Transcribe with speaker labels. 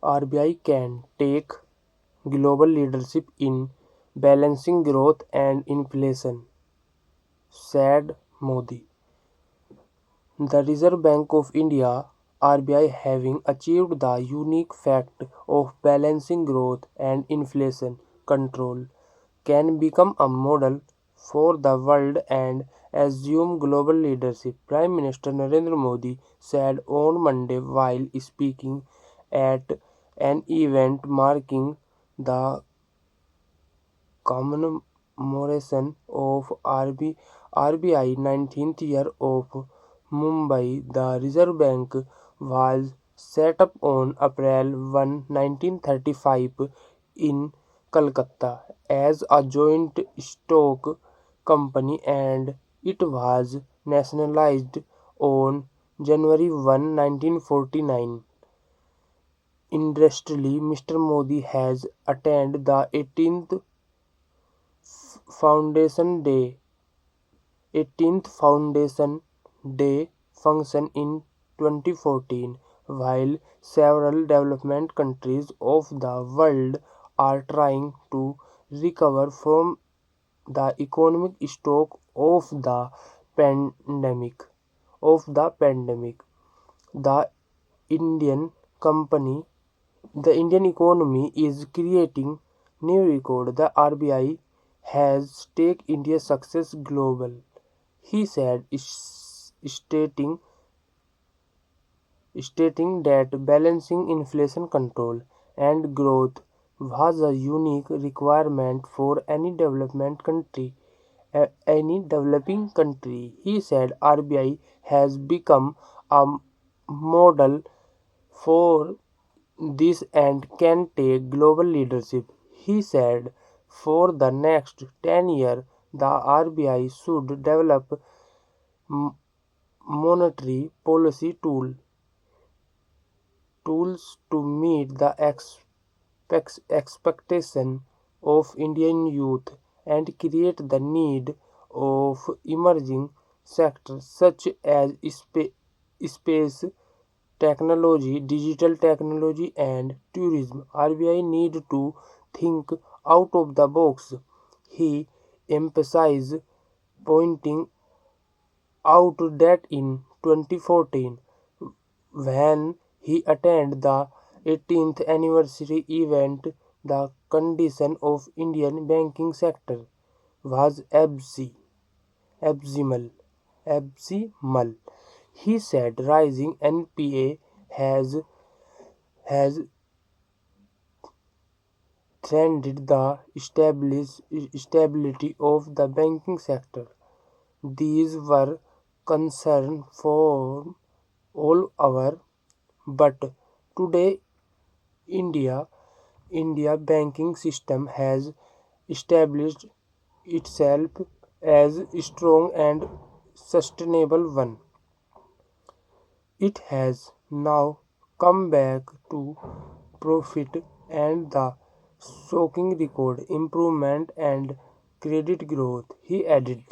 Speaker 1: RBI can take global leadership in balancing growth and inflation, said Modi. The Reserve Bank of India (RBI), having achieved the unique feat of balancing growth and inflation control, can become a model for the world and assume global leadership, Prime Minister Narendra Modi said on Monday while speaking at an event marking the commemoration of RBI 19th year of Mumbai. The Reserve Bank was set up on April 1, 1935 in Calcutta as a joint stock company and it was nationalized on January 1, 1949. Interestingly, Mr. Modi has attended the 18th Foundation Day 18th Foundation Day function in 2014, while several development countries of the world are trying to recover from the economic shock pandemic of the pandemic. The Indian company the Indian economy is creating new record. The RBI has take India's success global, he said, stating that balancing inflation control and growth was a unique requirement for any developing country. He said RBI has become a model for this and can take global leadership. He said for the next 10 years, the RBI should develop monetary policy tools to meet the expectation of Indian youth and create the need of emerging sectors such as space technology, digital technology, and tourism. RBI need to think out of the box, he emphasized, pointing out that in 2014, when he attended the 18th anniversary event, the condition of Indian banking sector was abysmal. abysmal. He said rising NPA has threatened the stability of the banking sector. These were concerns for all our, but today India India banking system has established itself as a strong and sustainable one. It has now come back to profit and the shocking record improvement and credit growth, he added.